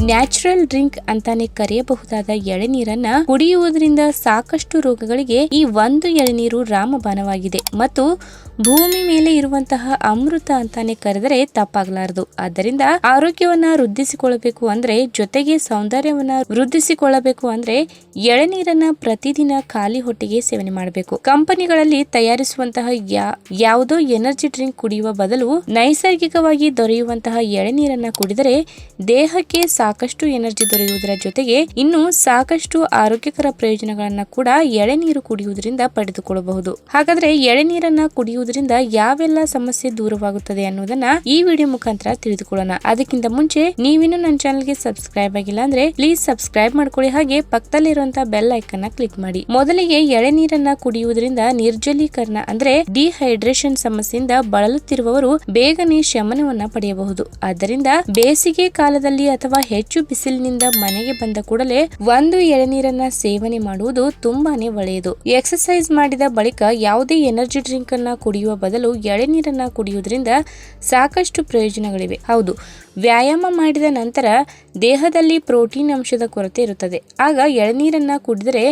Natural drink ಅಂತಾನೆ ಕರೆಯಬಹುದಾದ ಎಳೆನೀರನ್ನ ಕುಡಿಯುವುದರಿಂದ ಸಾಕಷ್ಟು ರೋಗಗಳಿಗೆ ಈ ಒಂದು ಎಳೆನೀರು ರಾಮಬಾಣವಾಗಿದೆ ಮತ್ತು ಭೂಮಿ ಮೇಲೆ ಇರುವಂತಹ ಅಮೃತ ಅಂತಾನೆ ಕರೆದರೆ ತಪ್ಪಾಗಲಾರದು. ಆದ್ದರಿಂದ ಆರೋಗ್ಯವನ್ನ ವೃದ್ಧಿಸಿಕೊಳ್ಳಬೇಕು ಅಂದ್ರೆ, ಜೊತೆಗೆ ಸೌಂದರ್ಯವನ್ನ ವೃದ್ಧಿಸಿಕೊಳ್ಳಬೇಕು ಅಂದ್ರೆ ಎಳೆನೀರನ್ನ ಪ್ರತಿದಿನ ಖಾಲಿ ಹೊಟ್ಟೆಗೆ ಸೇವನೆ ಮಾಡಬೇಕು. ಕಂಪನಿಗಳಲ್ಲಿ ತಯಾರಿಸುವಂತಹ ಯಾವುದೋ ಎನರ್ಜಿ ಡ್ರಿಂಕ್ ಕುಡಿಯುವ ಬದಲು ನೈಸರ್ಗಿಕವಾಗಿ ದೊರೆಯುವಂತಹ ಎಳೆನೀರನ್ನ ಕುಡಿದರೆ ದೇಹಕ್ಕೆ ಸಾಕಷ್ಟು ಎನರ್ಜಿ ದೊರೆಯುವುದರ ಜೊತೆಗೆ ಇನ್ನು ಸಾಕಷ್ಟು ಆರೋಗ್ಯಕರ ಪ್ರಯೋಜನಗಳನ್ನ ಕೂಡ ಎಳೆನೀರು ಕುಡಿಯುವುದರಿಂದ ಪಡೆದುಕೊಳ್ಳಬಹುದು. ಹಾಗಾದ್ರೆ ಎಳೆನೀರನ್ನ ಕುಡಿಯುವುದರಿಂದ ಯಾವೆಲ್ಲ ಸಮಸ್ಯೆ ದೂರವಾಗುತ್ತದೆ ಅನ್ನೋದನ್ನ ಈ ವಿಡಿಯೋ ಮುಖಾಂತರ ತಿಳಿದುಕೊಳ್ಳೋಣ. ಅದಕ್ಕಿಂತ ಮುಂಚೆ ನೀವಿನ್ನು ನನ್ನ ಚಾನೆಲ್ಗೆ ಸಬ್ಸ್ಕ್ರೈಬ್ ಆಗಿಲ್ಲ ಅಂದ್ರೆ ಪ್ಲೀಸ್ ಸಬ್ಸ್ಕ್ರೈಬ್ ಮಾಡ್ಕೊಳ್ಳಿ, ಹಾಗೆ ಪಕ್ಕದಲ್ಲಿರುವಂತಹ ಬೆಲ್ ಐಕನ್ ನ ಕ್ಲಿಕ್ ಮಾಡಿ. ಮೊದಲಿಗೆ ಎಳೆನೀರನ್ನ ಕುಡಿಯುವುದರಿಂದ ನಿರ್ಜಲೀಕರಣ ಅಂದ್ರೆ ಡಿಹೈಡ್ರೇಷನ್ ಸಮಸ್ಯೆಯಿಂದ ಬಳಲುತ್ತಿರುವವರು ಬೇಗನೆ ಶಮನವನ್ನ ಪಡೆಯಬಹುದು. ಆದ್ದರಿಂದ ಬೇಸಿಗೆ ಕಾಲದಲ್ಲಿ ಅಥವಾ ಹೆಚ್ಚು ಬಿಸಿಲಿನಿಂದ ಮನೆಗೆ ಬಂದ ಕೂಡಲೇ ಒಂದು ಎಳೆನೀರನ್ನ ಸೇವನೆ ಮಾಡುವುದು ತುಂಬಾನೇ ಒಳ್ಳೆಯದು. ಎಕ್ಸರ್ಸೈಸ್ ಮಾಡಿದ ಬಳಿಕ ಯಾವುದೇ ಎನರ್ಜಿ ಡ್ರಿಂಕ್ ಅನ್ನ ಕುಡಿಯುವ ಬದಲು ಎಳೆನೀರನ್ನ ಕುಡಿಯುವುದರಿಂದ ಸಾಕಷ್ಟು ಪ್ರಯೋಜನಗಳಿವೆ. ಹೌದು, ವ್ಯಾಯಾಮ ಮಾಡಿದ ನಂತರ ದೇಹದಲ್ಲಿ ಪ್ರೋಟೀನ್ ಅಂಶದ ಕೊರತೆ ಇರುತ್ತದೆ. ಆಗ ಎಳೆನೀರನ್ನ ಕುಡಿದರೆ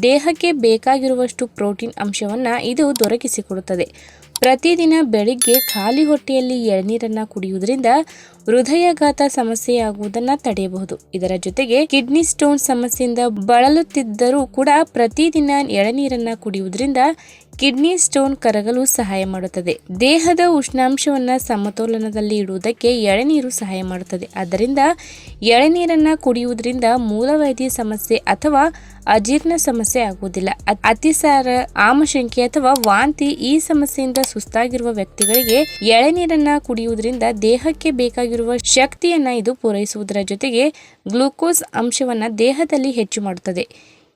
ದೇಹಕ್ಕೆ ಬೇಕಾಗಿರುವಷ್ಟು ಪ್ರೋಟೀನ್ ಅಂಶವನ್ನ ಇದು ದೊರಕಿಸಿಕೊಡುತ್ತದೆ. ಪ್ರತಿದಿನ ಬೆಳಿಗ್ಗೆ ಖಾಲಿ ಹೊಟ್ಟೆಯಲ್ಲಿ ಎಳೆನೀರನ್ನ ಕುಡಿಯುವುದರಿಂದ ಹೃದಯಾಘಾತ ಸಮಸ್ಯೆಯಾಗುವುದನ್ನ ತಡೆಯಬಹುದು. ಇದರ ಜೊತೆಗೆ ಕಿಡ್ನಿ ಸ್ಟೋನ್ ಸಮಸ್ಯೆಯಿಂದ ಬಳಲುತ್ತಿದ್ದರೂ ಕೂಡ ಪ್ರತಿದಿನ ಎಳೆನೀರನ್ನ ಕುಡಿಯುವುದರಿಂದ ಕಿಡ್ನಿ ಸ್ಟೋನ್ ಕರಗಲು ಸಹಾಯ ಮಾಡುತ್ತದೆ. ದೇಹದ ಉಷ್ಣಾಂಶವನ್ನ ಸಮತೋಲನದಲ್ಲಿ ಇಡುವುದಕ್ಕೆ ಎಳೆನೀರು ಸಹಾಯ ಮಾಡುತ್ತದೆ. ಆದ್ದರಿಂದ ಎಳೆನೀರನ್ನ ಕುಡಿಯುವುದರಿಂದ ಮೂಲವ್ಯಾಧಿ ಸಮಸ್ಯೆ ಅಥವಾ ಅಜೀರ್ಣ ಸಮಸ್ಯೆ ಆಗುವುದಿಲ್ಲ. ಅತಿಸಾರ, ಆಮಶಂಕೆ ಅಥವಾ ವಾಂತಿ ಈ ಸಮಸ್ಯೆಯಿಂದ ಸುಸ್ತಾಗಿರುವ ವ್ಯಕ್ತಿಗಳಿಗೆ ಎಳೆನೀರನ್ನ ಕುಡಿಯುವುದರಿಂದ ದೇಹಕ್ಕೆ ಬೇಕಾಗಿರುವ ಶಕ್ತಿಯನ್ನ ಇದು ಪೂರೈಸುವುದರ ಜೊತೆಗೆ ಗ್ಲೂಕೋಸ್ ಅಂಶವನ್ನ ದೇಹದಲ್ಲಿ ಹೆಚ್ಚು ಮಾಡುತ್ತದೆ.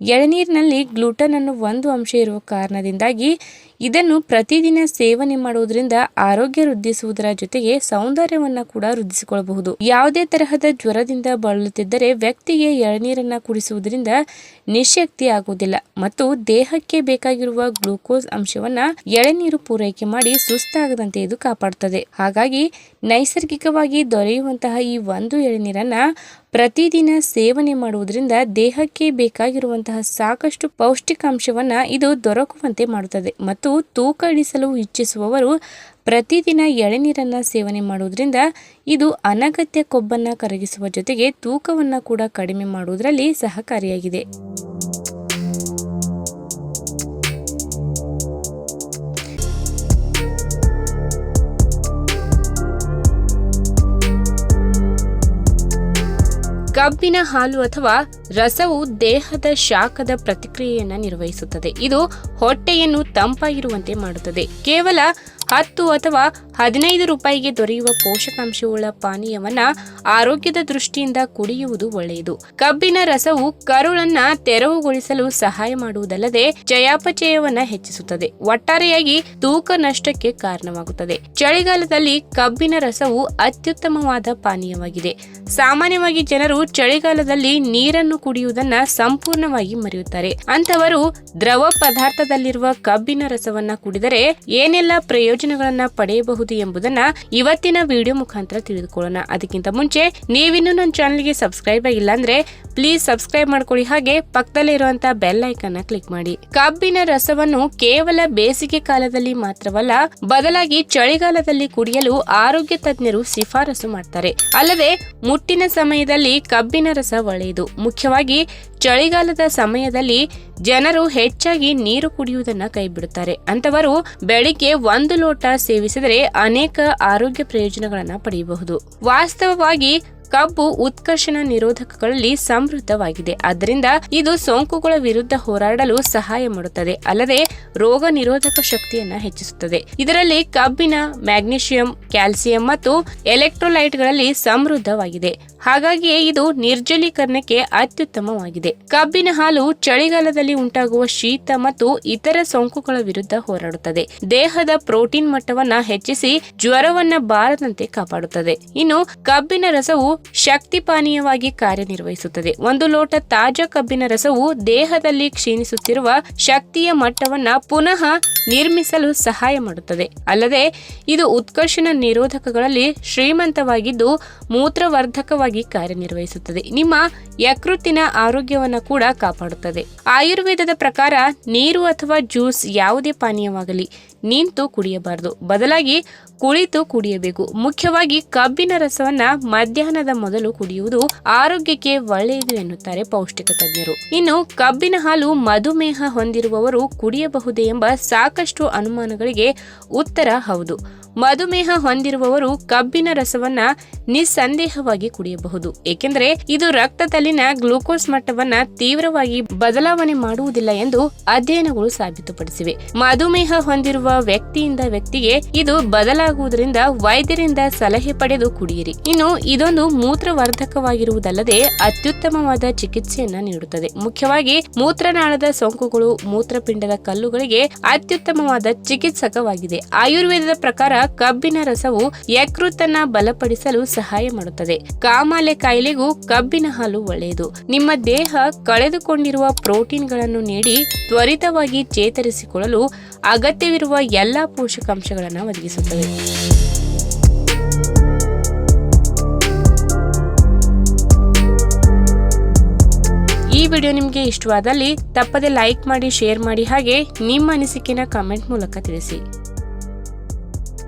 ಎಳೆನೀರಿನಲ್ಲಿ ಗ್ಲೂಟನ್ ಅನ್ನೋ ಒಂದು ಅಂಶ ಇರುವ ಕಾರಣದಿಂದಾಗಿ ಇದನ್ನು ಪ್ರತಿದಿನ ಸೇವನೆ ಮಾಡುವುದರಿಂದ ಆರೋಗ್ಯ ವೃದ್ಧಿಸುವುದರ ಜೊತೆಗೆ ಸೌಂದರ್ಯವನ್ನ ಕೂಡ ವೃದ್ಧಿಸಿಕೊಳ್ಳಬಹುದು. ಯಾವುದೇ ತರಹದ ಜ್ವರದಿಂದ ಬಳಲುತ್ತಿದ್ದರೆ ವ್ಯಕ್ತಿಗೆ ಎಳೆನೀರನ್ನ ಕುಡಿಸುವುದರಿಂದ ನಿಶಕ್ತಿ ಆಗುವುದಿಲ್ಲ ಮತ್ತು ದೇಹಕ್ಕೆ ಬೇಕಾಗಿರುವ ಗ್ಲೂಕೋಸ್ ಅಂಶವನ್ನ ಎಳೆನೀರು ಪೂರೈಕೆ ಮಾಡಿ ಸುಸ್ತಾಗದಂತೆ ಇದು ಕಾಪಾಡುತ್ತದೆ. ಹಾಗಾಗಿ ನೈಸರ್ಗಿಕವಾಗಿ ದೊರೆಯುವಂತಹ ಈ ಒಂದು ಎಳೆನೀರನ್ನ ಪ್ರತಿದಿನ ಸೇವನೆ ಮಾಡುವುದರಿಂದ ದೇಹಕ್ಕೆ ಬೇಕಾಗಿರುವಂತಹ ಸಾಕಷ್ಟು ಪೌಷ್ಟಿಕಾಂಶವನ್ನ ಇದು ದೊರಕುವಂತೆ ಮಾಡುತ್ತದೆ ಮತ್ತು ತೂಕ ಇಳಿಸಲು ಇಚ್ಛಿಸುವವರು ಪ್ರತಿದಿನ ಎಳೆನೀರನ್ನ ಸೇವನೆ ಮಾಡುವುದರಿಂದ ಇದು ಅನಗತ್ಯ ಕೊಬ್ಬನ್ನ ಕರಗಿಸುವ ಜೊತೆಗೆ ತೂಕವನ್ನ ಕೂಡ ಕಡಿಮೆ ಮಾಡುವುದರಲ್ಲಿ ಸಹಕಾರಿಯಾಗಿದೆ. ಕಬ್ಬಿನ ಹಾಲು ಅಥವಾ ರಸವು ದೇಹದ ಶಾಖದ ಪ್ರತಿಕ್ರಿಯೆಯನ್ನ ನಿರ್ವಹಿಸುತ್ತದೆ. ಇದು ಹೊಟ್ಟೆಯನ್ನು ತಂಪಾಗಿರುವಂತೆ ಮಾಡುತ್ತದೆ. ಕೇವಲ 10 ಅಥವಾ 15 ರೂಪಾಯಿಗೆ ದೊರೆಯುವ ಪೋಷಕಾಂಶವುಳ್ಳ ಪಾನೀಯವನ್ನ ಆರೋಗ್ಯದ ದೃಷ್ಟಿಯಿಂದ ಕುಡಿಯುವುದು ಒಳ್ಳೆಯದು. ಕಬ್ಬಿನ ರಸವು ಕರುಳನ್ನ ತೆರವುಗೊಳಿಸಲು ಸಹಾಯ ಮಾಡುವುದಲ್ಲದೆ ಚಯಾಪಚಯವನ್ನ ಹೆಚ್ಚಿಸುತ್ತದೆ. ಒಟ್ಟಾರೆಯಾಗಿ ತೂಕ ನಷ್ಟಕ್ಕೆ ಕಾರಣವಾಗುತ್ತದೆ. ಚಳಿಗಾಲದಲ್ಲಿ ಕಬ್ಬಿನ ರಸವು ಅತ್ಯುತ್ತಮವಾದ ಪಾನೀಯವಾಗಿದೆ. ಸಾಮಾನ್ಯವಾಗಿ ಜನರು ಚಳಿಗಾಲದಲ್ಲಿ ನೀರನ್ನು ಕುಡಿಯುವುದನ್ನ ಸಂಪೂರ್ಣವಾಗಿ ಮರೆಯುತ್ತಾರೆ. ಅಂತವರು ದ್ರವ ಪದಾರ್ಥದಲ್ಲಿರುವ ಕಬ್ಬಿನ ರಸವನ್ನ ಕುಡಿದರೆ ಏನೆಲ್ಲ ಪ್ರಯೋಜನಗಳನ್ನ ಪಡೆಯಬಹುದು ಎಂಬುದನ್ನ ಇವತ್ತಿನ ವಿಡಿಯೋ ಮುಖಾಂತರ ತಿಳಿದುಕೊಳ್ಳೋಣ. ಅದಕ್ಕಿಂತ ಮುಂಚೆ ನೀವಿನ್ನೂ ನನ್ನ ಚಾನೆಲ್ಗೆ ಸಬ್ಸ್ಕ್ರೈಬ್ ಆಗಿಲ್ಲ ಅಂದ್ರೆ ಪ್ಲೀಸ್ ಸಬ್ಸ್ಕ್ರೈಬ್ ಮಾಡ್ಕೊಳ್ಳಿ, ಹಾಗೆ ಪಕ್ಕದಲ್ಲಿ ಇರುವಂತಹ ಬೆಲ್ ಐಕನ್ ಕ್ಲಿಕ್ ಮಾಡಿ. ಕಬ್ಬಿನ ರಸವನ್ನು ಕೇವಲ ಬೇಸಿಗೆ ಕಾಲದಲ್ಲಿ ಮಾತ್ರವಲ್ಲ, ಬದಲಾಗಿ ಚಳಿಗಾಲದಲ್ಲಿ ಕುಡಿಯಲು ಆರೋಗ್ಯ ತಜ್ಞರು ಶಿಫಾರಸು ಮಾಡ್ತಾರೆ. ಅಲ್ಲದೆ ಮುಟ್ಟಿನ ಸಮಯದಲ್ಲಿ ಕಬ್ಬಿನ ರಸ ಒಳ್ಳೆಯದು. ಮುಖ್ಯವಾಗಿ ಚಳಿಗಾಲದ ಸಮಯದಲ್ಲಿ ಜನರು ಹೆಚ್ಚಾಗಿ ನೀರು ಕುಡಿಯುವುದನ್ನ ಕೈಬಿಡುತ್ತಾರೆ. ಅಂತವರು ಬೆಳಿಗ್ಗೆ 1 ಲೋಟ ಸೇವಿಸಿದರೆ ಅನೇಕ ಆರೋಗ್ಯ ಪ್ರಯೋಜನಗಳನ್ನ ಪಡೆಯಬಹುದು. ವಾಸ್ತವವಾಗಿ ಕಬ್ಬು ಉತ್ಕರ್ಷಣ ನಿರೋಧಕಗಳಲ್ಲಿ ಸಮೃದ್ಧವಾಗಿದೆ. ಆದ್ದರಿಂದ ಇದು ಸೋಂಕುಗಳ ವಿರುದ್ಧ ಹೋರಾಡಲು ಸಹಾಯ ಮಾಡುತ್ತದೆ, ಅಲ್ಲದೆ ರೋಗ ನಿರೋಧಕ ಶಕ್ತಿಯನ್ನ ಹೆಚ್ಚಿಸುತ್ತದೆ. ಇದರಲ್ಲಿ ಕಬ್ಬಿನ ಮ್ಯಾಗ್ನೀಷಿಯಂ, ಕ್ಯಾಲ್ಸಿಯಂ ಮತ್ತು ಎಲೆಕ್ಟ್ರೋಲೈಟ್ಗಳಲ್ಲಿ ಸಮೃದ್ಧವಾಗಿದೆ. ಹಾಗಾಗಿಯೇ ಇದು ನಿರ್ಜಲೀಕರಣಕ್ಕೆ ಅತ್ಯುತ್ತಮವಾಗಿದೆ. ಕಬ್ಬಿನ ಹಾಲು ಚಳಿಗಾಲದಲ್ಲಿ ಉಂಟಾಗುವ ಶೀತ ಮತ್ತು ಇತರ ಸೋಂಕುಗಳ ವಿರುದ್ಧ ಹೋರಾಡುತ್ತದೆ. ದೇಹದ ಪ್ರೋಟೀನ್ ಮಟ್ಟವನ್ನ ಹೆಚ್ಚಿಸಿ ಜ್ವರವನ್ನ ಬಾರದಂತೆ ಕಾಪಾಡುತ್ತದೆ. ಇನ್ನು ಕಬ್ಬಿನ ರಸವು ಶಕ್ತಿ ಪಾನೀಯವಾಗಿ ಕಾರ್ಯನಿರ್ವಹಿಸುತ್ತದೆ. 1 ಲೋಟ ತಾಜಾ ಕಬ್ಬಿನ ರಸವು ದೇಹದಲ್ಲಿ ಕ್ಷೀಣಿಸುತ್ತಿರುವ ಶಕ್ತಿಯ ಮಟ್ಟವನ್ನ ಪುನಃ ನಿರ್ಮಿಸಲು ಸಹಾಯ ಮಾಡುತ್ತದೆ. ಅಲ್ಲದೆ ಇದು ಉತ್ಕರ್ಷಣ ನಿರೋಧಕಗಳಲ್ಲಿ ಶ್ರೀಮಂತವಾಗಿದ್ದು ಮೂತ್ರವರ್ಧಕವಾಗಿ ಪೂರಕವಾಗಿ ಕಾರ್ಯನಿರ್ವಹಿಸುತ್ತದೆ. ನಿಮ್ಮ ಯಕೃತ್ತಿನ ಆರೋಗ್ಯವನ್ನ ಕೂಡ ಕಾಪಾಡುತ್ತದೆ. ಆಯುರ್ವೇದದ ಪ್ರಕಾರ ನೀರು ಅಥವಾ ಜ್ಯೂಸ್ ಯಾವುದೇ ಪಾನೀಯವಾಗಲಿ ನಿಂತು ಕುಡಿಯಬಾರದು, ಬದಲಾಗಿ ಕುಳಿತು ಕುಡಿಯಬೇಕು. ಮುಖ್ಯವಾಗಿ ಕಬ್ಬಿನ ರಸವನ್ನ ಮಧ್ಯಾಹ್ನದ ಮೊದಲು ಕುಡಿಯುವುದು ಆರೋಗ್ಯಕ್ಕೆ ಒಳ್ಳೆಯದು ಎನ್ನುತ್ತಾರೆ ಪೌಷ್ಟಿಕ ತಜ್ಞರು. ಇನ್ನು ಕಬ್ಬಿನ ಹಾಲು ಮಧುಮೇಹ ಹೊಂದಿರುವವರು ಕುಡಿಯಬಹುದೇ ಎಂಬ ಸಾಕಷ್ಟು ಅನುಮಾನಗಳಿಗೆ ಉತ್ತರ ಹೌದು. ಮಧುಮೇಹ ಹೊಂದಿರುವವರು ಕಬ್ಬಿನ ರಸವನ್ನ ನಿಸ್ಸಂದೇಹವಾಗಿ ಕುಡಿಯಬಹುದು, ಏಕೆಂದರೆ ಇದು ರಕ್ತದಲ್ಲಿನ ಗ್ಲೂಕೋಸ್ ಮಟ್ಟವನ್ನ ತೀವ್ರವಾಗಿ ಬದಲಾವಣೆ ಮಾಡುವುದಿಲ್ಲ ಎಂದು ಅಧ್ಯಯನಗಳು ಸಾಬೀತುಪಡಿಸಿವೆ. ಮಧುಮೇಹ ಹೊಂದಿರುವ ವ್ಯಕ್ತಿಯಿಂದ ವ್ಯಕ್ತಿಗೆ ಇದು ಬದಲಾಗುವುದರಿಂದ ವೈದ್ಯರಿಂದ ಸಲಹೆ ಪಡೆದು ಕುಡಿಯಿರಿ. ಇನ್ನು ಇದೊಂದು ಮೂತ್ರವರ್ಧಕವಾಗಿರುವುದಲ್ಲದೆ ಅತ್ಯುತ್ತಮವಾದ ಚಿಕಿತ್ಸೆಯನ್ನ ನೀಡುತ್ತದೆ. ಮುಖ್ಯವಾಗಿ ಮೂತ್ರನಾಳದ ಸೋಂಕುಗಳು, ಮೂತ್ರಪಿಂಡದ ಕಲ್ಲುಗಳಿಗೆ ಅತ್ಯುತ್ತಮವಾದ ಚಿಕಿತ್ಸಕವಾಗಿದೆ. ಆಯುರ್ವೇದದ ಪ್ರಕಾರ ಕಬ್ಬಿನ ರಸವು ಯಕೃತ್ತನ್ನ ಬಲಪಡಿಸಲು ಸಹಾಯ ಮಾಡುತ್ತದೆ. ಕಾಮಾಲೆ ಕಾಯಿಲೆಗೂ ಕಬ್ಬಿನ ಹಾಲು ಒಳ್ಳೆಯದು. ನಿಮ್ಮ ದೇಹ ಕಳೆದುಕೊಂಡಿರುವ ಪ್ರೋಟೀನ್ಗಳನ್ನು ನೀಡಿ ತ್ವರಿತವಾಗಿ ಚೇತರಿಸಿಕೊಳ್ಳಲು ಅಗತ್ಯವಿರುವ ಎಲ್ಲಾ ಪೋಷಕಾಂಶಗಳನ್ನು ಒದಗಿಸುತ್ತದೆ. ಈ ವಿಡಿಯೋ ನಿಮಗೆ ಇಷ್ಟವಾದಲ್ಲಿ ತಪ್ಪದೆ ಲೈಕ್ ಮಾಡಿ, ಶೇರ್ ಮಾಡಿ, ಹಾಗೆ ನಿಮ್ಮ ಅನಿಸಿಕೆನ ಕಾಮೆಂಟ್ ಮೂಲಕ ತಿಳಿಸಿ.